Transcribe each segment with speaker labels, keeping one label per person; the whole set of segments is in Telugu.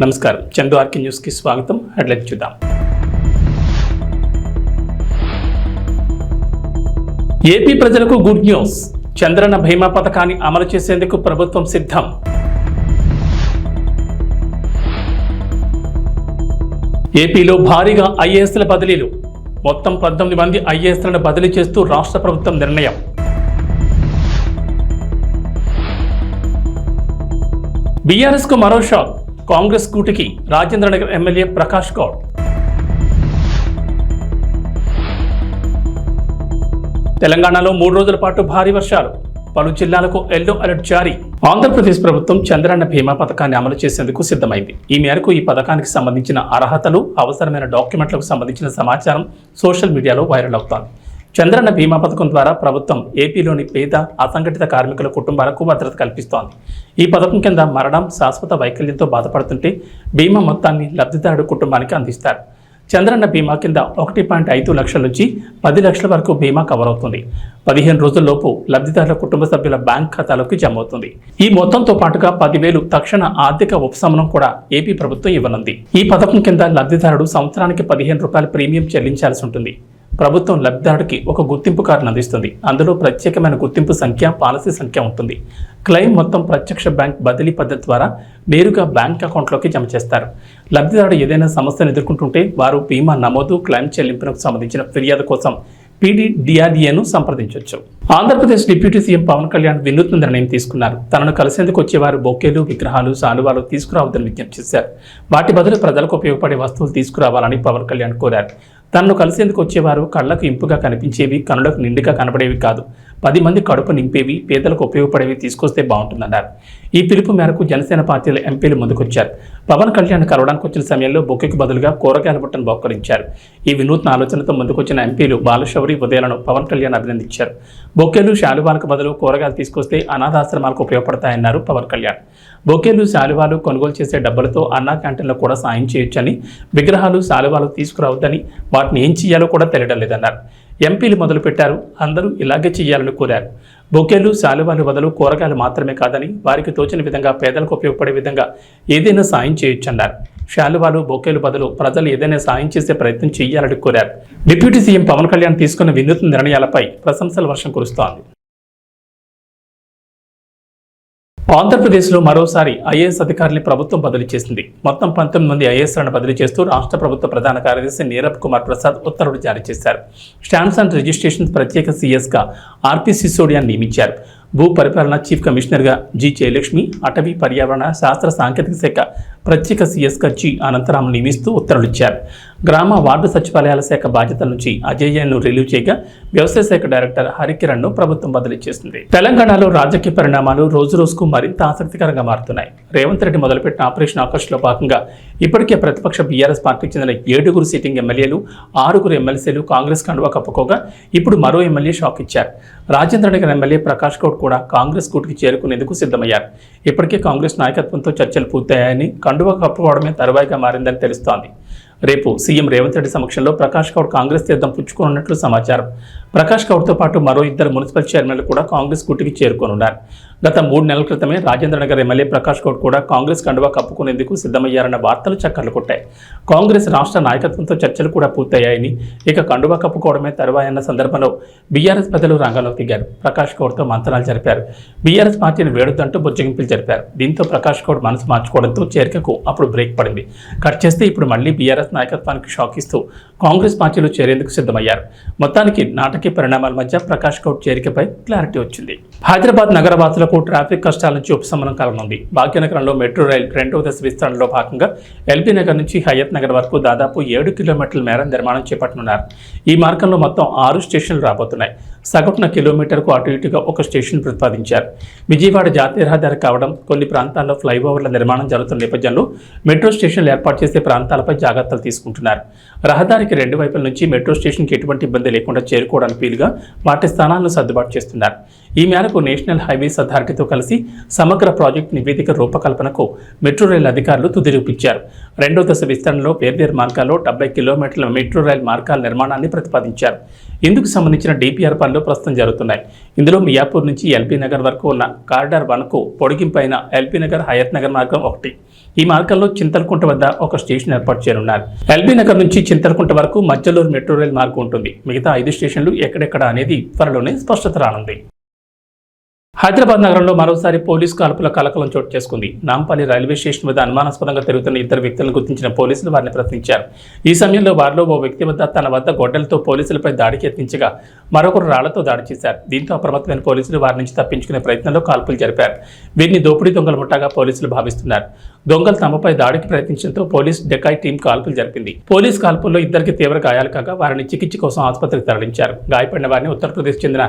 Speaker 1: నమస్కారం, చందు ఆర్కే న్యూస్ కి స్వాగతం. హెడ్లైన్ చూద్దాం. ఏపీ ప్రజలకు గుడ్ న్యూస్. చంద్రన్న బీమా పథకాన్ని అమలు చేసేందుకు ప్రభుత్వం సిద్ధం. ఏపీలో భారీగా ఐఏఎస్ల బదిలీలు. మొత్తం 19 మంది ఐఏఎస్లను బదిలీ చేస్తూ రాష్ట్ర ప్రభుత్వం నిర్ణయం. బీఆర్ఎస్ కు మరో షాక్. కాంగ్రెస్ కూటికి రాజేంద్రనగర్ ఎమ్మెల్యే ప్రకాష్ గౌడ్. తెలంగాణలో 3 రోజుల పాటు భారీ వర్షాలు. పలు జిల్లాలకు ఎల్లో అలర్ట్ జారీ. ఆంధ్రప్రదేశ్ ప్రభుత్వం చంద్రన్న బీమా పథకాన్ని అమలు చేసేందుకు సిద్ధమైంది. ఈ మేరకు ఈ పథకానికి సంబంధించిన అర్హతలు, అవసరమైన డాక్యుమెంట్లకు సంబంధించిన సమాచారం సోషల్ మీడియాలో వైరల్ అవుతోంది. చంద్రన్న బీమా పథకం ద్వారా ప్రభుత్వం ఏపీలోని పేద, అసంఘటిత కార్మికుల కుటుంబాలకు భద్రత కల్పిస్తోంది. ఈ పథకం కింద మరణం, శాశ్వత వైకల్యంతో బాధపడుతుంటే బీమా మొత్తాన్ని లబ్ధిదారుడు కుటుంబానికి అందిస్తారు. చంద్రన్న బీమా కింద 1.5 లక్షల నుంచి 10 లక్షల వరకు బీమా కవర్ అవుతుంది. 15 రోజుల్లోపు లబ్ధిదారుల కుటుంబ సభ్యుల బ్యాంక్ ఖాతాలోకి జమ అవుతుంది. ఈ మొత్తంతో పాటుగా 10,000 తక్షణ ఆర్థిక ఉపశమనం కూడా ఏపీ ప్రభుత్వం ఇవ్వనుంది. ఈ పథకం కింద లబ్ధిదారుడు సంవత్సరానికి 15 రూపాయల ప్రీమియం చెల్లించాల్సి ఉంటుంది. ప్రభుత్వం లబ్ధిదారుడికి ఒక గుర్తింపు కార్డును అందిస్తుంది. అందులో ప్రత్యేకమైన గుర్తింపు సంఖ్య, పాలసీ సంఖ్య ఉంటుంది. క్లెయిమ్ మొత్తం ప్రత్యక్ష బ్యాంక్ బదిలీ పద్ధతి ద్వారా నేరుగా బ్యాంక్ అకౌంట్లోకి జమ చేస్తారు. లబ్ధిదారుడు ఏదైనా సమస్యను ఎదుర్కొంటుంటే వారు బీమా నమోదు, క్లెయిమ్ చెల్లింపునకు సంబంధించిన ఫిర్యాదు కోసం PDDRDAను సంప్రదించవచ్చు. ఆంధ్రప్రదేశ్ డిప్యూటీ సీఎం పవన్ కళ్యాణ్ వినూత్న నిర్ణయం తీసుకున్నారు. తనను కలిసేందుకు వచ్చేవారు బొకేలు, విగ్రహాలు, శాలువాలు తీసుకురావద్దని విజ్ఞప్తి చేశారు. వాటి బదులు ప్రజలకు ఉపయోగపడే వస్తువులు తీసుకురావాలని పవన్ కళ్యాణ్ కోరారు. తనను కలిసేందుకు వచ్చేవారు కళ్లకు ఇంపుగా కనిపించేవి, కనులకు నిండుగా కనబడేవి కాదు, 10 మంది కడుపు నింపేవి, పేదలకు ఉపయోగపడేవి తీసుకొస్తే బాగుంటుందన్నారు. ఈ పిలుపు మేరకు జనసేన పార్టీల ఎంపీలు ముందుకొచ్చారు. పవన్ కళ్యాణ్ కలవడానికి వచ్చిన సమయంలో బొకేకు బదులుగా కూరగాయల బుట్టను బహుకరించారు. ఈ వినూత్న ఆలోచనతో ముందుకొచ్చిన ఎంపీలు బాలశౌరి, ఉదయాలను పవన్ కళ్యాణ్ అభినందించారు. బొకేలు, శాలువాలకు బదులు కూరగాయలు తీసుకొస్తే అనాథాశ్రమాలకు ఉపయోగపడతాయన్నారు పవన్ కళ్యాణ్. బొకేలు, శాలువాలు కొనుగోలు చేసే డబ్బులతో అన్నా క్యాంటీన్లో కూడా సాయం చేయొచ్చని, విగ్రహాలు, శాలువాలు తీసుకురావద్దని, వాటిని ఏం చేయాలో కూడా తెలియడం లేదన్నారు. ఎంపీలు మొదలుపెట్టారు. అందరూ ఇలాగే చేయాలని కోరారు. బొకేలు, శాలువాలు బదులు కూరగాయలు మాత్రమే కాదని, వారికి తోచిన విధంగా పేదలకు ఉపయోగపడే విధంగా ఏదైనా సాయం చేయొచ్చన్నారు. శాలువాలు, బొకేలు బదులు ప్రజలు ఏదైనా సాయం చేసే ప్రయత్నం చేయాలని కోరారు. డిప్యూటీ సీఎం పవన్ కళ్యాణ్ తీసుకున్న వినూత్న నిర్ణయాలపై ప్రశంసల వర్షం కురుస్తోంది. ఆంధ్రప్రదేశ్లో మరోసారి ఐఏఎస్ అధికారుల్ని ప్రభుత్వం బదిలీ చేసింది. మొత్తం 19 మంది ఐఏఎస్లను బదిలీ చేస్తూ రాష్ట్ర ప్రభుత్వ ప్రధాన కార్యదర్శి నీరబ్ కుమార్ ప్రసాద్ ఉత్తర్వులు జారీ చేశారు. స్టాంప్స్ అండ్ రిజిస్ట్రేషన్ ప్రత్యేక సీఎస్గా ఆర్పి సిసోడియాను నియమించారు. భూ పరిపాలన చీఫ్ కమిషనర్గా జి జయలక్ష్మి, అటవీ పర్యావరణ శాస్త్ర సాంకేతిక శాఖ ప్రత్యేక సీఎస్గా జి అనంతరామ్ నియమిస్తూ ఉత్తర్వులు ఇచ్చారు. గ్రామ వార్డు సచివాలయాల శాఖ బాధ్యతల నుంచి అజయ్యను రిలీవ్ చేయగా వ్యవసాయ శాఖ డైరెక్టర్ హరికిరణ్ను ప్రభుత్వం బదిలీ చేసింది. తెలంగాణలో రాజకీయ పరిణామాలు రోజురోజుకు మరింత ఆసక్తికరంగా మారుతున్నాయి. రేవంత్ రెడ్డి మొదలుపెట్టిన ఆపరేషన్ ఆకర్ష్లో భాగంగా ఇప్పటికే ప్రతిపక్ష బీఆర్ఎస్ పార్టీకి చెందిన 7 సిట్టింగ్ ఎమ్మెల్యేలు, 6 ఎమ్మెల్సీలు కాంగ్రెస్ కండువా కప్పుకోగా ఇప్పుడు మరో ఎమ్మెల్యే షాక్ ఇచ్చారు. రాజేంద్రనగర్ ఎమ్మెల్యే ప్రకాష్ గౌడ్ కూడా కాంగ్రెస్ కూటికి చేరుకునేందుకు సిద్ధమయ్యారు. ఇప్పటికే కాంగ్రెస్ నాయకత్వంతో చర్చలు పూర్తయ్యాయని, కండువా కప్పుకోవడమే తరువాయిగా మారిందని తెలుస్తోంది. రేపు సీఎం రేవంత్ రెడ్డి సమక్షంలో ప్రకాష్ గౌడ్ కాంగ్రెస్ తీర్థం పుచ్చుకోనున్నట్లు సమాచారం. ప్రకాష్ గౌడ్తో పాటు మరో 2 మున్సిపల్ చైర్మన్లు కూడా కాంగ్రెస్ కూటికి చేరుకోనున్నారు. గత 3 నెలల క్రితమే రాజేంద్రనగర్ ఎమ్మెల్యే ప్రకాష్ గౌడ్ కూడా కాంగ్రెస్ కండువా కప్పుకునేందుకు సిద్ధమయ్యారన్న వార్తలు చక్కర్లు కొట్టాయి. కాంగ్రెస్ రాష్ట్ర నాయకత్వంతో చర్చలు కూడా పూర్తయ్యాయని, ఇక కండువా కప్పుకోవడమే తరువాయన్న సందర్భంలో బీఆర్ఎస్ పెద్దలు రంగంలోకి దిగారు. ప్రకాష్ గౌడ్తో మంతనాలు జరిపారు. బీఆర్ఎస్ పార్టీని వేడొద్దంటూ బుజ్జగింపులు జరిపారు. దీంతో ప్రకాష్ గౌడ్ మనసు మార్చుకోవడంతో చేరికకు అప్పుడు బ్రేక్ పడింది. కట్ చేస్తే ఇప్పుడు మళ్లీ బీఆర్ఎస్ నాయకత్వానికి షాక్ ఇస్తూ కాంగ్రెస్ పార్టీలో చేరేందుకు సిద్ధమయ్యారు. మొత్తానికి నాటకీయ పరిణామాల మధ్య ప్రకాష్ గౌడ్ చేరికపై క్లారిటీ వచ్చింది. హైదరాబాద్ నగరవాసులకు ట్రాఫిక్ కష్టాల నుంచి ఉపశమనం కలగనుంది. భాగ్యనగరంలో మెట్రో రైల్ 2వ దశ విస్తరణలో భాగంగా ఎల్బీ నగర్ నుంచి హయత్ నగర్ వరకు దాదాపు 7 కిలోమీటర్ల మేర నిర్మాణం చేపట్టనున్నారు. ఈ మార్గంలో మొత్తం 6 స్టేషన్లు రాబోతున్నాయి. సగటున కిలోమీటర్కు అటు ఇటుగా ఒక స్టేషన్ ప్రతిపాదించారు. విజయవాడ జాతీయ రహదారి కావడం, కొన్ని ప్రాంతాల్లో ఫ్లైఓవర్ల నిర్మాణం జరుగుతున్న నేపథ్యంలో మెట్రో స్టేషన్లు ఏర్పాటు చేసే ప్రాంతాలపై జాగ్రత్తలు తీసుకుంటున్నారు. రహదారికి 2 వైపుల నుంచి మెట్రో స్టేషన్కి ఎటువంటి ఇబ్బంది లేకుండా చేరుకోవడానికి వీలుగా వాటి స్థానాలను సర్దుబాటు చేస్తున్నారు. ఈ మేరకు నేషనల్ హైవేస్ అథారిటీతో కలిసి సమగ్ర ప్రాజెక్టు నివేదిక రూపకల్పనకు మెట్రో రైల్ అధికారులు తుది రూపించారు. 2వ దశ విస్తరణలో వేర్వేరు మార్గాల్లో 70 కిలోమీటర్ల మెట్రో రైల్ మార్గాల నిర్మాణాన్ని ప్రతిపాదించారు. ఇందుకు సంబంధించిన డిపిఆర్ పనులు ప్రస్తుతం జరుగుతున్నాయి. ఇందులో మియాపూర్ నుంచి ఎల్బీ నగర్ వరకు ఉన్న కారిడార్ 1కు పొడిగింపైన ఎల్బీ నగర్ హయత్ నగర్ మార్గం ఒకటి, ఈ మార్గంలో చింతలకుంట వద్ద ఒక స్టేషన్ ఏర్పాటు చేయనున్నారు. ఎల్బీ నగర్ నుంచి చింతలకుంట వరకు మధ్యలో మెట్రో రైల్ మార్గం ఉంటుంది. మిగతా 5 స్టేషన్లు ఎక్కడెక్కడ అనేది త్వరలోనే స్పష్టత రానుంది. హైదరాబాద్ నగరంలో మరోసారి పోలీసు కాల్పుల కలకలం చోటు చేసుకుంది. నాంపల్లి రైల్వే స్టేషన్ వద్ద అనుమానాస్పదంగా తిరుగుతున్న 2 వ్యక్తులను గుర్తించిన పోలీసులు వారిని ప్రశ్నించారు. ఈ సమయంలో వారిలో ఓ వ్యక్తి తన వద్ద గొడ్డలతో పోలీసులపై దాడికి యత్నించగా మరొకరు రాళ్లతో దాడి చేశారు. దీంతో అప్రమత్తమైన పోలీసులు వారి నుంచి తప్పించుకునే ప్రయత్నంలో కాల్పులు జరిపారు. వీరిని దోపిడీ దొంగల ముఠాగా పోలీసులు భావిస్తున్నారు. దొంగలు తమపై దాడికి ప్రయత్నించడంతో పోలీస్ డెకాయ్ టీం కాల్పులు జరిపింది. పోలీస్ కాల్పుల్లో 2కి తీవ్ర గాయాలు కాగా వారిని చికిత్స కోసం ఆసుపత్రికి తరలించారు. గాయపడిన వారిని ఉత్తరప్రదేశ్ చెందిన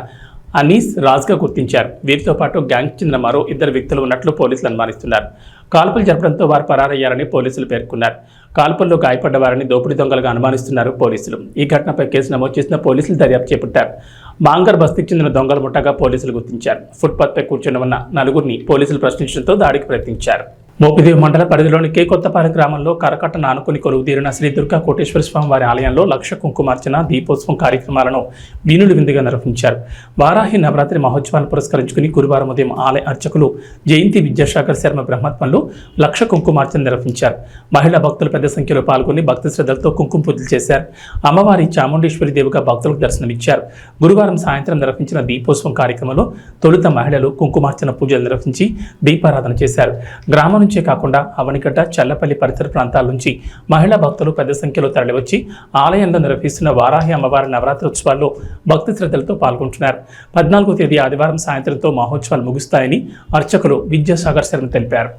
Speaker 1: అనీస్ రాజ్గా గుర్తించారు. వీరితో పాటు గ్యాంగ్ చెందిన మరో 2 వ్యక్తులు ఉన్నట్లు పోలీసులు అనుమానిస్తున్నారు. కాల్పులు జరపడంతో వారు పరారయ్యారని పోలీసులు పేర్కొన్నారు. కాల్పుల్లో గాయపడ్డ వారిని దోపిడీ దొంగలుగా అనుమానిస్తున్నారు పోలీసులు. ఈ ఘటనపై కేసు నమోదు చేసిన పోలీసులు దర్యాప్తు చేపట్టారు. మాంగర్ బస్తీకి చెందిన దొంగల ముఠాగా పోలీసులు గుర్తించారు. ఫుట్పాత్పై కూర్చొని ఉన్న 4గురిని పోలీసులు ప్రశ్నించడంతో దాడికి ప్రయత్నించారు. మోపిదేవి మండల పరిధిలోని కొత్తపాలెం గ్రామంలో కరకట్టను ఆనుకుని కొలువుదీరిన శ్రీ దుర్గా కోటేశ్వర స్వామి వారి ఆలయంలో లక్ష కుంకుమార్చన దీపోత్సవం కార్యక్రమాలను వీనులు విందుగా నిర్వహించారు. వారాహి నవరాత్రి మహోత్సవాన్ని పురస్కరించుకుని గురువారం ఉదయం ఆలయ అర్చకులు జయంతి విద్యాసాగర్ శర్మ బ్రహ్మత్వంలో లక్ష కుంకుమార్చన నిర్వహించారు. మహిళా భక్తులు పెద్ద సంఖ్యలో పాల్గొని భక్తి శ్రద్ధలతో కుంకుమ పూజలు చేశారు. అమ్మవారి చాముండేశ్వరి దేవిగా భక్తులకు దర్శనమిచ్చారు. గురువారం సాయంత్రం నిర్వహించిన దీపోత్సవం కార్యక్రమంలో తొలుత మహిళలు కుంకుమార్చన పూజలు నిర్వహించి దీపారాధన చేశారు. గ్రామం నుంచే కాకుండా అవనిగడ్డ, చల్లపల్లి పరిసర ప్రాంతాల నుంచి మహిళా భక్తులు పెద్ద సంఖ్యలో తరలివచ్చి ఆలయంలో నిర్వహిస్తున్న వారాహి అమ్మవారి నవరాత్రి ఉత్సవాల్లో భక్తి శ్రద్ధలతో పాల్గొంటున్నారు. 14వ తేదీ ఆదివారం సాయంత్రంతో మహోత్సవాలు ముగుస్తాయని అర్చకులు విద్యాసాగర్ శర్మ తెలిపారు.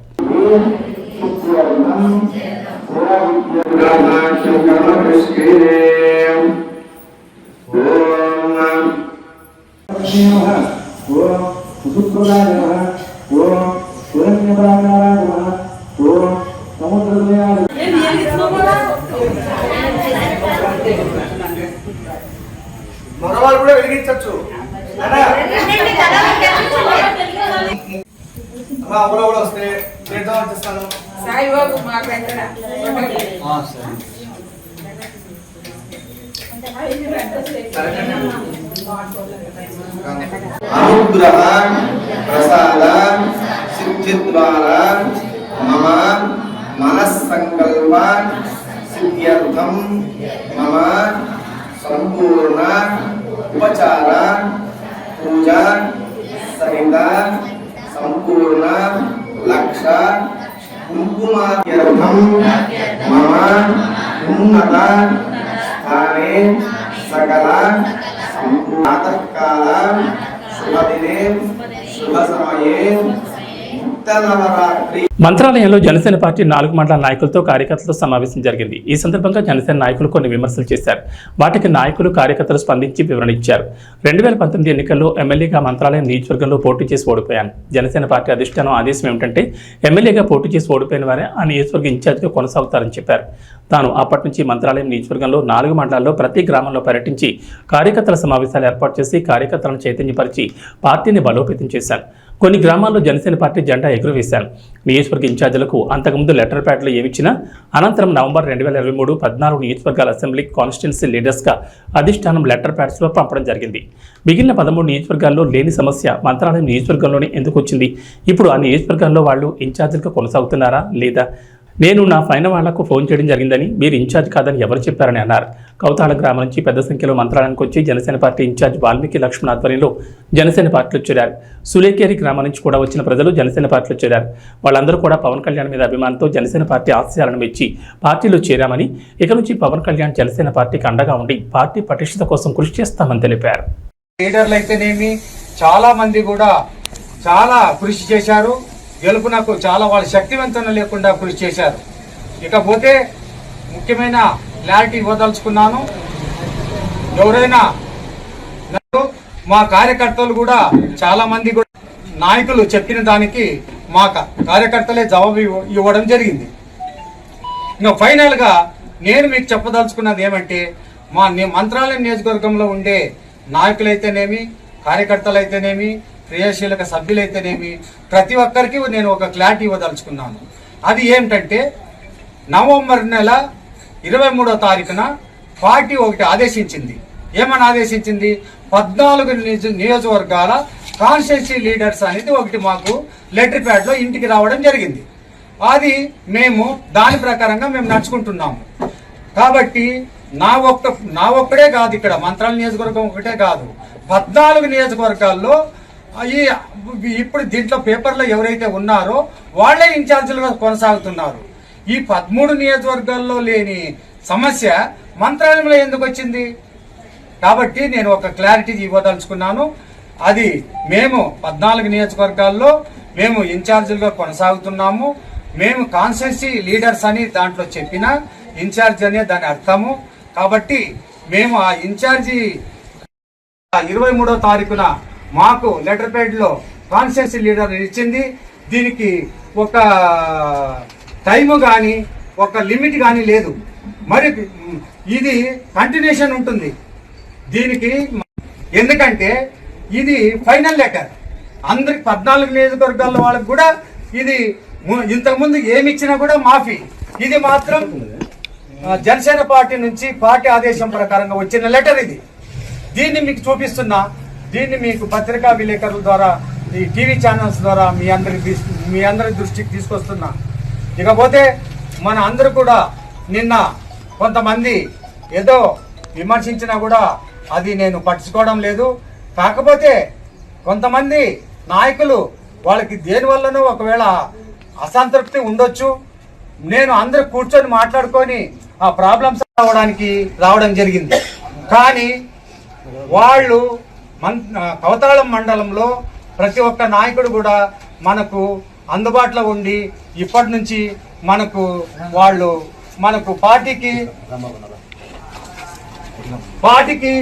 Speaker 2: మగవాళ్ళు కూడా వెలిగించచ్చు. కూడా వస్తే చేస్తాను. అనుగ్రహ ప్రసాద సిద్ధి ద్వారా మమ మనస్సంకల్ప సిద్ధ్యర్థం మమ సంపూర్ణ ఉపచార పూజ సహిత సంపూర్ణ లక్ష కుంకుమార్చనం మమ ఉన్నత స్థానే సకల ప్రాతకాల శుభదినే శుభ సమయే
Speaker 1: మంత్రాలయంలో జనసేన పార్టీ 4 మండల నాయకులతో కార్యకర్తలతో సమావేశం జరిగింది. ఈ సందర్భంగా జనసేన నాయకులు కొన్ని విమర్శలు చేశారు. వాటికి నాయకులు కార్యకర్తలు స్పందించి వివరణ ఇచ్చారు. 2019 ఎన్నికల్లో ఎమ్మెల్యేగా మంత్రాలయం నియోజకవర్గంలో పోటీ చేసి ఓడిపోయాను. జనసేన పార్టీ అధిష్టానం ఆదేశం ఏమిటంటే ఎమ్మెల్యేగా పోటీ చేసి ఓడిపోయిన వారే ఆ నియోజకవర్గ ఇన్ఛార్జిగా కొనసాగుతారని చెప్పారు. తాను అప్పటి నుంచి మంత్రాలయం నియోజకవర్గంలో 4 మండలాల్లో ప్రతి గ్రామంలో పర్యటించి కార్యకర్తల సమావేశాలు ఏర్పాటు చేసి కార్యకర్తలను చైతన్యపరిచి పార్టీని బలోపేతం చేశాను. కొన్ని గ్రామాల్లో జనసేన పార్టీ జెండా ఎగురవేశాను. నియోజకవర్గ ఇన్ఛార్జీలకు అంతకుముందు లెటర్ ప్యాడ్లు ఏమిచ్చినా అనంతరం నవంబర్ 2023 14 నియోజకవర్గాల అసెంబ్లీ కాన్స్టిట్యున్సీ లీడర్స్గా అధిష్టానం లెటర్ ప్యాడ్స్లో పంపడం జరిగింది. మిగిలిన 13 నియోజకవర్గాల్లో లేని సమస్య మంత్రాలయం నియోజకవర్గంలోనే ఎందుకు వచ్చింది? ఇప్పుడు ఆ నియోజకవర్గాల్లో వాళ్ళు ఇన్ఛార్జీలుగా కొనసాగుతున్నారా లేదా? నేను నా పైన వాళ్లకు ఫోన్ చేయడం జరిగిందని, మీరు ఇన్ఛార్జ్ కాదని ఎవరు చెప్పారని అన్నారు. కౌతాళ గ్రామం నుంచి పెద్ద సంఖ్యలో మంత్రాలయానికి వచ్చి జనసేన పార్టీ ఇన్ఛార్జ్ వాల్మీకి లక్ష్మణ్ ఆధ్వర్యంలో జనసేన పార్టీలో చేరారు. సులేకేరి గ్రామం నుంచి కూడా వచ్చిన ప్రజలు జనసేన పార్టీలో చేరారు. వాళ్ళందరూ కూడా పవన్ కళ్యాణ్ మీద అభిమానంతో జనసేన పార్టీ ఆశయాలను మెచ్చి పార్టీలో చేరామని, ఇక నుంచి పవన్ కళ్యాణ్ జనసేన పార్టీకి అండగా ఉండి పార్టీ పటిష్టత కోసం కృషి చేస్తామని తెలిపారు.
Speaker 2: లీడర్లు అయితేనేమి చాలా మంది కూడా చాలా కృషి చేశారు. గెలుపునకు చాలా వాళ్ళ శక్తివంతం లేకుండా కృషి చేశారు. ఇకపోతే ముఖ్యమైన క్లారిటీ ఇవ్వదలుచుకున్నాను. ఎవరైనా మా కార్యకర్తలు కూడా చాలా మంది కూడా నాయకులు చెప్పిన దానికి మా కార్యకర్తలే జవాబు ఇవ్వడం జరిగింది. ఇంకా ఫైనల్గా నేను మీకు చెప్పదలుచుకున్నది ఏమంటే, మా మంత్రాలయం నియోజకవర్గంలో ఉండే నాయకులైతేనేమి, కార్యకర్తలైతేనేమి, క్రియాశీలక సభ్యులైతేనేమి, ప్రతి ఒక్కరికి నేను ఒక క్లారిటీ ఇవ్వదలుచుకున్నాను. అది ఏమిటంటే, నవంబర్ నెల 23వ తారీఖున పార్టీ ఒకటి ఆదేశించింది. ఏమని ఆదేశించింది? 14 నియోజకవర్గాల కాన్స్టిట్యున్సీ లీడర్స్ అనేది ఒకటి మాకు లెటర్ ప్యాడ్లో ఇంటికి రావడం జరిగింది. అది మేము దాని ప్రకారంగా మేము నడుచుకుంటున్నాము. కాబట్టి నా ఒక్కడే కాదు, ఇక్కడ మంత్రాల నియోజకవర్గం ఒకటే కాదు, 14 నియోజకవర్గాల్లో ఇప్పుడు దీంట్లో పేపర్లో ఎవరైతే ఉన్నారో వాళ్ళే ఇన్ఛార్జీలుగా కొనసాగుతున్నారు. ఈ 13 నియోజకవర్గాల్లో లేని సమస్య మంత్రాలయంలో ఎందుకు వచ్చింది? కాబట్టి నేను ఒక క్లారిటీ ఇవ్వదలుచుకున్నాను. అది మేము 14 నియోజకవర్గాల్లో మేము ఇన్ఛార్జీలుగా కొనసాగుతున్నాము. మేము కాన్స్టిట్యూన్సీ లీడర్స్ అని దాంట్లో చెప్పిన ఇన్ఛార్జ్ అనే దాని అర్థము. కాబట్టి మేము ఆ ఇన్ఛార్జి 23వ తారీఖున మాకు లెటర్ ప్యాడ్లో కాన్స్టిట్యూన్సీ లీడర్ ఇచ్చింది. దీనికి ఒక టైము కానీ ఒక లిమిట్ కానీ లేదు. మరి ఇది కంటిన్యూషన్ ఉంటుంది దీనికి. ఎందుకంటే ఇది ఫైనల్ లెటర్ అందరికి 14 నియోజకవర్గాల వాళ్ళకి కూడా ఇది ఇంతకుముందు ఏమి ఇచ్చినా కూడా మాఫీ. ఇది మాత్రం జనసేన పార్టీ నుంచి పార్టీ ఆదేశం ప్రకారంగా వచ్చిన లెటర్ ఇది. దీన్ని మీకు చూపిస్తున్నా, దీన్ని మీకు పత్రికా విలేకరుల ద్వారా ఈ టీవీ ఛానల్స్ ద్వారా మీ అందరి దృష్టికి తీసుకొస్తున్నా. ఇకపోతే మన అందరూ కూడా నిన్న కొంతమంది ఏదో విమర్శించినా కూడా అది నేను పట్టించుకోవడం లేదు. కాకపోతే కొంతమంది నాయకులు వాళ్ళకి దేనివల్లనూ ఒకవేళ అసంతృప్తి ఉండొచ్చు. నేను అందరూ కూర్చొని మాట్లాడుకొని ఆ ప్రాబ్లమ్స్ రావడం జరిగింది. కానీ వాళ్ళు కవతాళం మండలంలో ప్రతి ఒక్క నాయకుడు కూడా మనకు అందుబాటులో ఉండి ఇప్పటి నుంచి మనకు పార్టీకి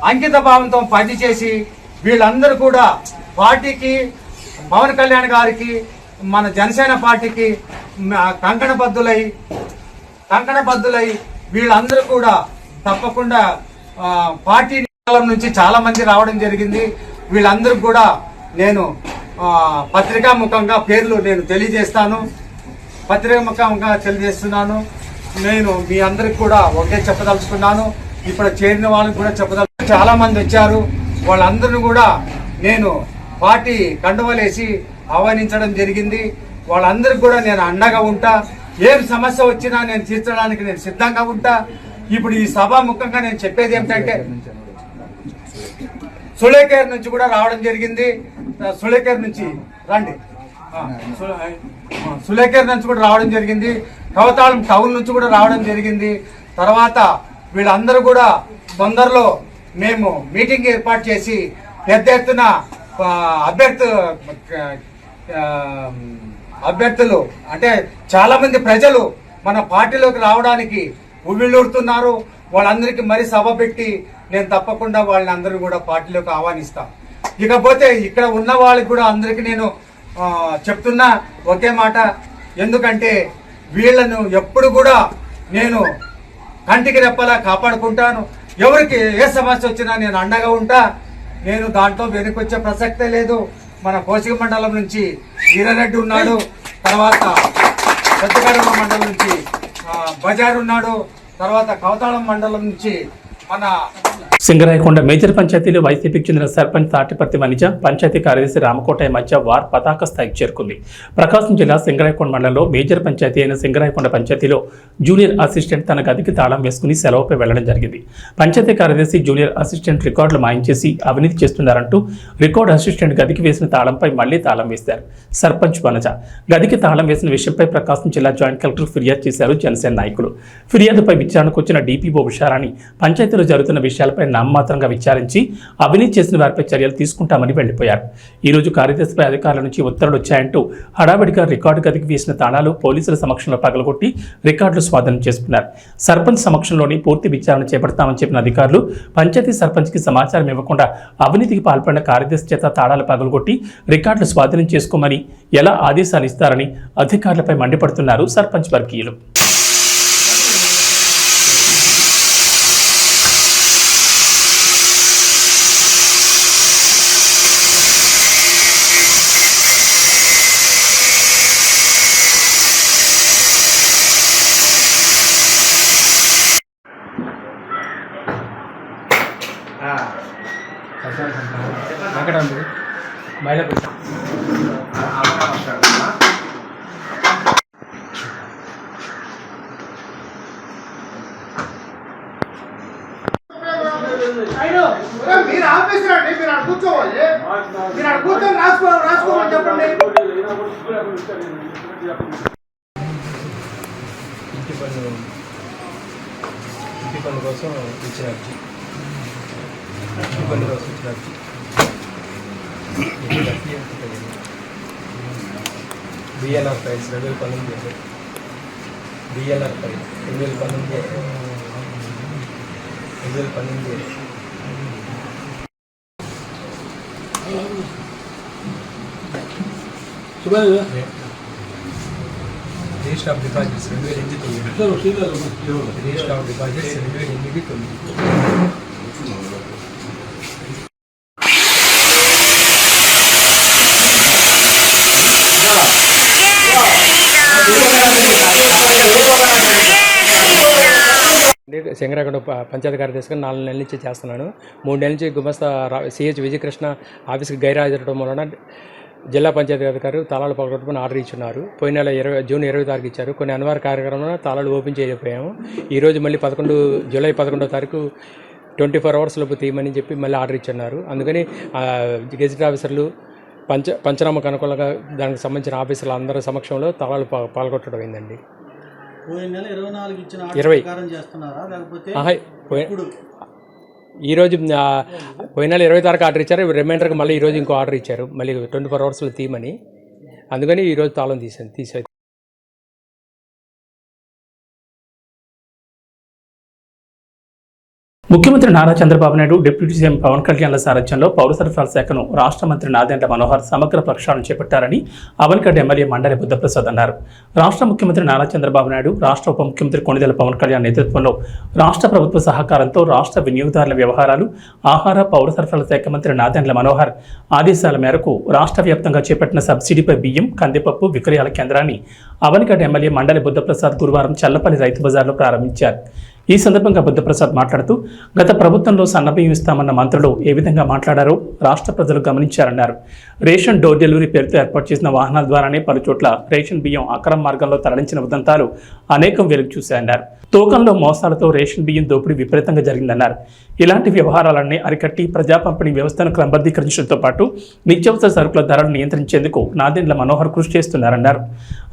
Speaker 2: అంకిత భావంతో పనిచేసి వీళ్ళందరూ కూడా పార్టీకి, పవన్ కళ్యాణ్ గారికి, మన జనసేన పార్టీకి కంకణబద్దులై వీళ్ళందరూ కూడా తప్పకుండా పార్టీ నుంచి చాలా మంది రావడం జరిగింది. వీళ్ళందరూ కూడా నేను పత్రికా ముఖంగా పేర్లు నేను తెలియజేస్తున్నాను. నేను మీ అందరికి కూడా ఒకే చెప్పదలుచుకున్నాను. ఇప్పుడు చేరిన వాళ్ళకి కూడా చాలా మంది వచ్చారు. వాళ్ళందరినీ కూడా నేను పార్టీ కండువలేసి ఆహ్వానించడం జరిగింది. వాళ్ళందరికీ కూడా నేను అండగా ఉంటా. ఏం సమస్య వచ్చినా నేను తీర్చడానికి నేను సిద్ధంగా ఉంటా. ఇప్పుడు ఈ సభాముఖంగా నేను చెప్పేది ఏమిటంటే సులేకేర్ నుంచి కూడా రావడం జరిగింది. సులేకేర్ నుంచి రండి. సులేకేర్ నుంచి కూడా రావడం జరిగింది. కవతాళం టౌన్ నుంచి కూడా రావడం జరిగింది. తర్వాత వీళ్ళందరూ కూడా తొందరలో మేము మీటింగ్ ఏర్పాటు చేసి పెద్ద ఎత్తున అభ్యర్థులు అంటే చాలా మంది ప్రజలు మన పార్టీలోకి రావడానికి ఉవ్విళ్ళూరుతున్నారు. వాళ్ళందరికీ మరి సభ పెట్టి నేను తప్పకుండా వాళ్ళని అందరూ కూడా పార్టీలోకి ఆహ్వానిస్తాను. ఇకపోతే ఇక్కడ ఉన్న వాళ్ళకి కూడా అందరికీ నేను చెప్తున్నా ఒకే మాట. ఎందుకంటే వీళ్ళను ఎప్పుడు కూడా నేను కంటికి రెప్పలా కాపాడుకుంటాను. ఎవరికి ఏ సమస్య వచ్చినా నేను అండగా ఉంటా. నేను దాంట్లో వెనుకొచ్చే ప్రసక్తే లేదు. మన కోసిక మండలం నుంచి వీరారెడ్డి ఉన్నాడు, తర్వాత పెద్దగడమ మండలం నుంచి బజార్ ఉన్నాడు, తర్వాత కవతాళం మండలం నుంచి మన
Speaker 1: సింగరాయకొండ మేజర్ పంచాయతీలో వైసీపీకి చెందిన సర్పంచ్ తాటిపర్తి వనిజ, పంచాయతీ కార్యదర్శి రామకోటయ్య మధ్య వార్ పతాక స్థాయికి చేరుకుంది. ప్రకాశం జిల్లా సింగరాయకొండ మండలంలో మేజర్ పంచాయతీ అయిన సింగరాయకొండ పంచాయతీలో జూనియర్ అసిస్టెంట్ తన గదికి తాళం వేసుకుని సెలవుపై వెళ్లడం జరిగింది. పంచాయతీ కార్యదర్శి జూనియర్ అసిస్టెంట్ రికార్డులు మాయం చేసి అవినీతి చేస్తున్నారంటూ రికార్డు అసిస్టెంట్ గదికి వేసిన తాళంపై మళ్లీ తాళం వేశారు సర్పంచ్ వనజ. గదికి తాళం వేసిన విషయంపై ప్రకాశం జిల్లా జాయింట్ కలెక్టర్ ఫిర్యాదు చేశారు జనసేన నాయకులు. ఫిర్యాదుపై విచారణకు వచ్చిన డీపీఓ ఉషారాణి పంచాయతీలో జరుగుతున్న విషయాలపై నామమాత్రంగా విచారించి అవినీతి చేసిన వారిపై చర్యలు తీసుకుంటామని వెళ్లిపోయారు. ఈ రోజు కార్యదర్శిపై అధికారుల నుంచి ఉత్తర్వులు వచ్చాయంటూ హడావిడిగా రికార్డు గదికి వేసిన తాళాలు పోలీసుల సమక్షంలో పగలగొట్టి రికార్డులు స్వాధీనం చేసుకున్నారు. సర్పంచ్ సమక్షంలోని పూర్తి విచారణ చేపడతామని చెప్పిన అధికారులు పంచాయతీ సర్పంచ్కి సమాచారం ఇవ్వకుండా అవినీతికి పాల్పడిన కార్యదర్శి చేత తాళాలు పగలగొట్టి రికార్డులు స్వాధీనం చేసుకోమని ఎలా ఆదేశాలు ఇస్తారని అధికారులపై మండిపడుతున్నారు సర్పంచ్ వర్గీయులు.
Speaker 3: మీరు ఆఫీసర్ అండి, మీరు అక్కడ కూర్చోవాలి. మీరు అక్కడ కూర్చొని రాసుకోమని చెప్పండి.
Speaker 4: ఇంటి పన్ను కోసం ఇచ్చిన అర్జీ, ఇంటి పన్ను కోసం ఇచ్చిన అర్జీ BLR files 2019, BLR file 2019. Register of deposits 2008, register of deposits 2008. Shankaragada panchayat కార్యదర్శిగా 4 నెలల నుంచి చేస్తున్నాను. 3 నెలల నుంచి గుమస్తా సిహెచ్ విజయకృష్ణ ఆఫీస్కి గైరాజరడం వలన జిల్లా పంచాయతీ అధికారి తాళాలు పగలగొట్టుకుని ఆర్డర్ ఇచ్చున్నారు. పోయిన నెల జూన్ 20 తారీఖు ఇచ్చారు. కొన్ని అనివార్య కార్యక్రమంలో తాళాలు ఓపెన్ చేయలేకపోయాము. ఈరోజు మళ్ళీ జూలై 11వ తారీఖు 24 hours లోపు తీయమని చెప్పి మళ్ళీ ఆర్డర్ ఇచ్చున్నారు. అందుకని గెజిట్ ఆఫీసర్లు పంచనామాకు అనుకూలంగా దానికి సంబంధించిన ఆఫీసర్లు అందరి సమక్షంలో తాళాలు పాల్గొట్టడం అయిందండి. ఈరోజు పోయిన నెల 20 తారీఖు ఆర్డర్ ఇచ్చారు. రిమైండర్కి మళ్ళీ ఈరోజు ఇంకో ఆర్డర్ ఇచ్చారు, మళ్ళీ 24 hours తీయమని. అందుకని ఈరోజు తాళం తీసే
Speaker 1: ముఖ్యమంత్రి నారా చంద్రబాబు నాయుడు, డిప్యూటీ సీఎం పవన్ కళ్యాణ్ల సారథ్యంలో పౌర సరఫరాల శాఖను రాష్ట్ర మంత్రి నాదెండ్ల మనోహర్ సమగ్ర ప్రక్షాళన చేపట్టారని అవనిగడ్డ ఎమ్మెల్యే మండలి బుద్ధప్రసాద్ అన్నారు. రాష్ట్ర ముఖ్యమంత్రి నారా చంద్రబాబు నాయుడు, రాష్ట్ర ఉప ముఖ్యమంత్రి కొణిదెల పవన్ కళ్యాణ్ నేతృత్వంలో రాష్ట్ర ప్రభుత్వ సహకారంతో రాష్ట్ర వినియోగదారుల వ్యవహారాలు, ఆహార, పౌర సరఫరాల శాఖ మంత్రి నాదెండ్ల మనోహర్ ఆదేశాల మేరకు రాష్ట్ర వ్యాప్తంగా చేపట్టిన సబ్సిడీపై బియ్యం, కందిపప్పు విక్రయాల కేంద్రాన్ని అవనిగడ్డ ఎమ్మెల్యే మండలి బుద్ధప్రసాద్ గురువారం చల్లపల్లి రైతు బజార్లో ప్రారంభించారు. ఈ సందర్భంగా బుద్ధప్రసాద్ మాట్లాడుతూ గత ప్రభుత్వంలో సన్నబియ్యం ఇస్తామన్న మంత్రులు ఏ విధంగా మాట్లాడారో రాష్ట్ర ప్రజలు గమనించారన్నారు. రేషన్ డోర్ డెలివరీ పేరుతో ఏర్పాటు చేసిన వాహనాల ద్వారానే పలుచోట్ల రేషన్ బియ్యం అక్రమ మార్గంలో తరలించిన ఉదంతాలు అనేకం వెలుగు చూశాయన్నారు. తూకంలో మోసాలతో రేషన్ బియ్యం దోపిడీ విపరీతంగా జరిగిందన్నారు. ఇలాంటి వ్యవహారాలన్నీ అరికట్టి ప్రజా పంపిణీ వ్యవస్థను క్రమబద్ధీకరించడంతో పాటు నిత్యావసర సరుకుల ధరలు నియంత్రించేందుకు నాదెండ్ల మనోహర్ కృషి చేస్తున్నారన్నారు.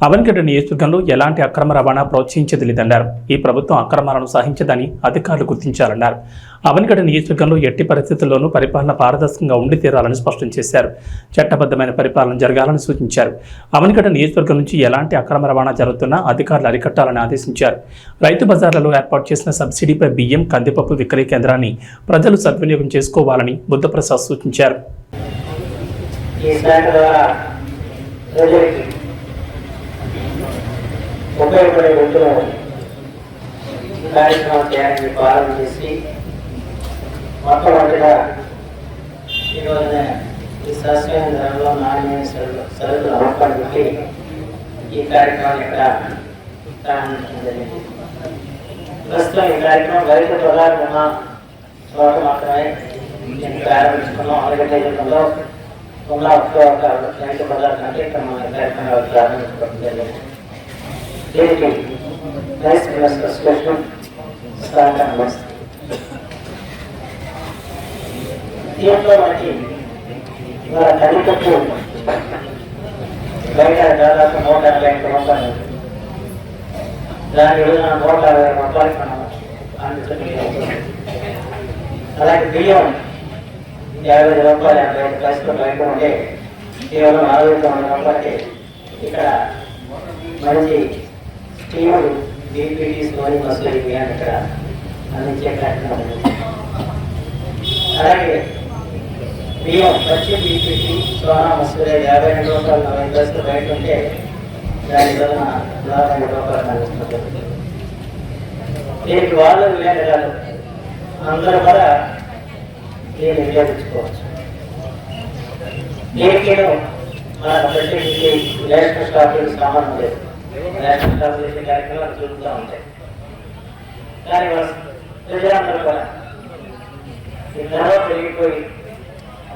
Speaker 1: అవనిగడ్డ నియోజకవర్గంలో ఎలాంటి అక్రమ రవాణా ప్రోత్సహించేది లేదన్నారు. ఈ ప్రభుత్వం అక్రమాలను సహించదని అధికారులు గుర్తించాలన్నారు. అవనిగడ్డ నియోజకవర్గంలో ఎట్టి పరిస్థితుల్లోనూ పరిపాలన పారదర్శకంగా ఉండి తీరాలని స్పష్టం చేశారు. చట్టబద్ధమైన పరిపాలన జరగాలని సూచించారు. అవనిగడ్డ నియోజకవర్గం నుంచి ఎలాంటి అక్రమ రవాణా జరుగుతున్నా అధికారులు అరికట్టాలని ఆదేశించారు. రైతు బజార్లలో ఏర్పాటు చేసిన సబ్సిడీపై బియ్యం, కందిపప్పు విక్రయ కేంద్రాన్ని ప్రజలు సద్వినియోగం చేసుకోవాలని బుద్ధప్రసాద్ సూచించారు.
Speaker 5: కార్యక్రమం చేయాలని ప్రారంభించి మొట్టమొదటిగా ఈరోజున ఈ సస్యమైన ధరలో నాణ్యమైన సరుకుల అమ్మకానికి ఈ కార్యక్రమం ఇక్కడ ప్రారంభించడం జరిగింది. ప్రస్తుతం ఈ కార్యక్రమం రైతు బజార్ ఉన్న చోట మాత్రమే దీన్ని ప్రారంభించుకున్నాం. అవనిగడ్డ జిల్లాలో ఉన్న ఒక రైతు బజార్ కంటే ఇక్కడ మన కార్యక్రమాలు ప్రారంభించుకోవడం జరిగింది. దీనికి రైస్ మినిస్టర్ స్పెషల్ దీంట్లో మనకి ఇవాళ కందిపప్పు బయట దాదాపు 150 రూపాయలు, దాని విలువ 160 రూపాయలకి మనం అందుతుంది. అలాగే బియ్యం 50 రూపాయలు 55 పైసలు బయట ఉంటే కేవలం 49 రూపాయలకి ఇక్కడ మంచి స్టీములు బీపీటీ స్టోరీ మసూరి బియ్యాన్ని ఇక్కడ అందించే కార్యక్రమం. అలాగే బియ్యం పచ్చి బీపీటీ సోనా మసూరి 52 రూపాయలు 40 పైసలు బయట ఉంటే దాని వలన 42 రూపాయలు అందిస్తుంది. దీనికి వాళ్ళు వినియోగదారులు అందరూ కూడా దీన్ని వినియోగించుకోవచ్చు. దీనికి మన ప్రత్యేకించి రేషన్ స్టాకులకు సంబంధం లేదు. రేషన్ స్టాకులు చేసే కార్యక్రమాలు జరుగుతూ ఉంటాయి. కానీ ప్రజలందరూ కూడా ఈ ధర పెరిగిపోయి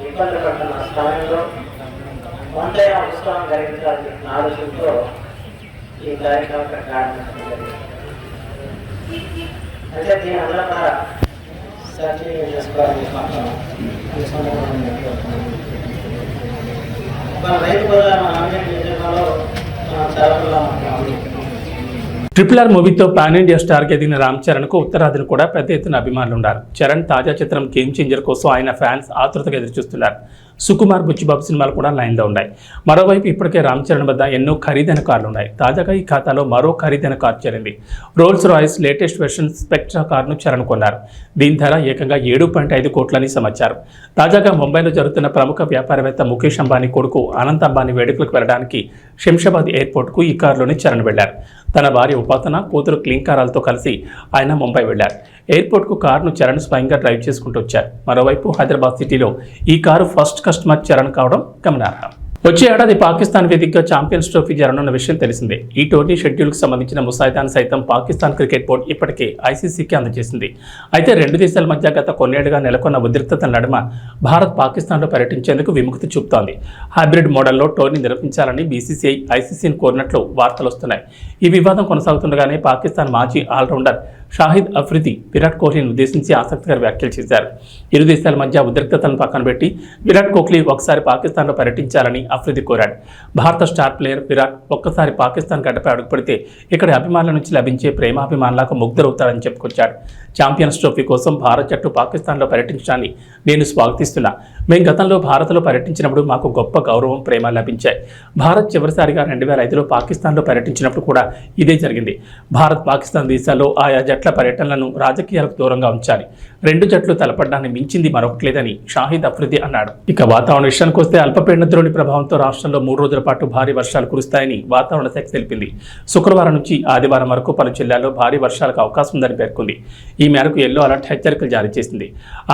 Speaker 5: ఇబ్బంది పడుతున్న సమయంలో కొంతైనా ఉత్సాహం కలిగించాలని ఆలోచనతో ఈ కార్యక్రమం ప్రారంభించడం జరిగింది. అంటే దీని అందరూ కూడా సర్టిఫికేట్ చేసుకోవాలని ఈ సందర్భంగా మన రైతు బజార్ మన అన్నింటి జిల్లాలో చాలా
Speaker 1: RRR మూవీతో పాన్ ఇండియా స్టార్కి ఎదిగిన రామ్ చరణ్కు ఉత్తరాదిని కూడా పెద్ద ఎత్తున అభిమానులు ఉన్నారు. చరణ్ తాజా చిత్రం గేమ్ చేంజర్ కోసం ఆయన ఫ్యాన్స్ ఆతృతగా ఎదురుచూస్తున్నారు. సుకుమార్ బుచ్చిబాబు సినిమాలు కూడా లైన్లో ఉన్నాయి. మరోవైపు ఇప్పటికే రామ్ చరణ్ వద్ద ఎన్నో ఖరీదైన కార్లు ఉన్నాయి. తాజాగా ఈ ఖాతాలో మరో ఖరీదైన కారు చేరింది. Rolls Royce latest version spectra కారును చరణ్ కొన్నారు. దీని ధర ఏకంగా 7.5 కోట్లని సమాచారం. తాజాగా ముంబైలో జరుగుతున్న ప్రముఖ వ్యాపారవేత్త ముఖేష్ అంబానీ కొడుకు అనంత్ అంబానీ వేడుకలకు వెళ్లడానికి శంషాబాద్ ఎయిర్పోర్ట్కు ఈ కారులోనే చరణ్ వెళ్లారు. తన భార్య ఉపాసన, కూతురు క్లింకారాలతో కలిసి ఆయన ముంబై వెళ్లారు. ఎయిర్పోర్ట్కు కారును చరణ్ స్వయంగా డ్రైవ్ చేసుకుంటూ వచ్చారు. మరోవైపు హైదరాబాద్ సిటీలో ఈ కారు ఫస్ట్ కస్టమర్ చరణ్ కావడం గమనార్హం. వచ్చే ఏడాది పాకిస్తాన్ వేదికగా ఛాంపియన్స్ ట్రోఫీ జరగనున్న విషయం తెలిసిందే. ఈ టోర్నీ షెడ్యూల్కు సంబంధించిన ముసాయిదాను సైతం పాకిస్తాన్ క్రికెట్ బోర్డు ఇప్పటికే ఐసీసీకి అందజేసింది. అయితే రెండు దేశాల మధ్య గత కొన్నేళ్లుగా నెలకొన్న ఉద్రిక్తతల నడుమ భారత్ పాకిస్తాన్లో పర్యటించేందుకు విముఖత చూపుతోంది. హైబ్రిడ్ మోడల్లో టోర్నీ నిర్వహించాలని బీసీసీఐ ఐసీసీని కోరినట్లు వార్తలు వస్తున్నాయి. ఈ వివాదం కొనసాగుతుండగానే పాకిస్తాన్ మాజీ ఆల్రౌండర్ షాహిద్ అఫ్రిది విరాట్ కోహ్లీని ఉద్దేశించి ఆసక్తికర వ్యాఖ్యలు చేశారు. ఇరు దేశాల మధ్య ఉద్రిక్తతలను పక్కన పెట్టి విరాట్ కోహ్లీ ఒకసారి పాకిస్తాన్లో పర్యటించాలని అఫ్రిది కోరాడు. భారత స్టార్ ప్లేయర్ విరాట్ ఒక్కసారి పాకిస్తాన్ గడ్డపై అడుగుపెడితే ఇక్కడి అభిమానుల నుంచి లభించే ప్రేమాభిమానులకు ముగ్ధులవుతాడని చెప్పుకొచ్చాడు. ఛాంపియన్స్ ట్రోఫీ కోసం భారత్ జట్టు పాకిస్తాన్లో పర్యటించడాన్ని నేను స్వాగతిస్తున్నా. మేము గతంలో భారత్లో పర్యటించినప్పుడు మాకు గొప్ప గౌరవం, ప్రేమ లభించాయి. భారత్ చివరిసారిగా 2005లో పాకిస్తాన్లో పర్యటించినప్పుడు కూడా ఇదే జరిగింది. భారత్ పాకిస్తాన్ దేశాల్లో ఆయా జట్ల పర్యటనలను రాజకీయాలకు దూరంగా ఉంచాలి. రెండు జట్లు తలపడడాన్ని మించింది మరొకట్లేదని షాహిద్ అఫ్రిది అన్నాడు. ఇక వాతావరణ విషయానికి వస్తే అల్పపీడన ద్రోణి ప్రభావంతో రాష్ట్రంలో 3 రోజుల పాటు భారీ వర్షాలు కురుస్తాయని వాతావరణ శాఖ తెలిపింది. శుక్రవారం నుంచి ఆదివారం వరకు పలు జిల్లాల్లో భారీ వర్షాలకు అవకాశం ఉందని పేర్కొంది. ఈ మేరకు ఎల్లో అలర్ట్ హెచ్చరికలు జారీ చేసింది.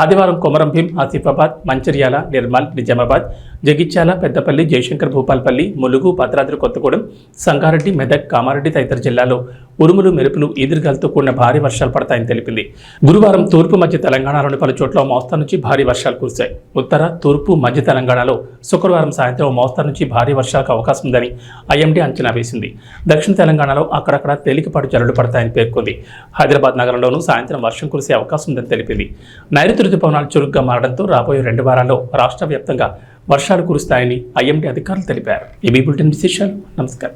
Speaker 1: ఆదివారం కొమరం భీం, ఆసిఫాబాద్, మంచిర్యాల, నిర్మల్, నిజామాబాద్, జగిత్యాల, పెద్దపల్లి, జయశంకర్ భూపాల్పల్లి, ములుగు, భద్రాద్రి కొత్తగూడెం, సంగారెడ్డి, మెదక్, కామారెడ్డి తదితర జిల్లాల్లో ఉరుములు, మెరుపులు, ఈదురుగాలతో కూడిన భారీ వర్షాలు పడతాయని తెలిపింది. గురువారం తూర్పు మధ్య తెలంగాణలోని పలు చోట్ల మోస్తరు నుంచి భారీ వర్షాలు కురిశాయి. ఉత్తర, తూర్పు, మధ్య తెలంగాణలో శుక్రవారం సాయంత్రం మోస్తరు నుంచి భారీ వర్షాలకు అవకాశం ఉందని ఐఎండీ అంచనా వేసింది. దక్షిణ తెలంగాణలో అక్కడక్కడ తేలికపాటి జల్లులు పడతాయని పేర్కొంది. హైదరాబాద్ నగరంలోనూ సాయంత్రం వర్షం కురిసే అవకాశం ఉందని తెలిపింది. నైరుతి రుతుపవనాలు చురుగ్గా మారడంతో రాబోయే 2 వారాల్లో రాష్ట్ర వ్యాప్తంగా వర్షాలు కురుస్తాయని ఐఎండీ అధికారులు తెలిపారు. ఈ బులెటిన్ విశేషాలు. నమస్కారం.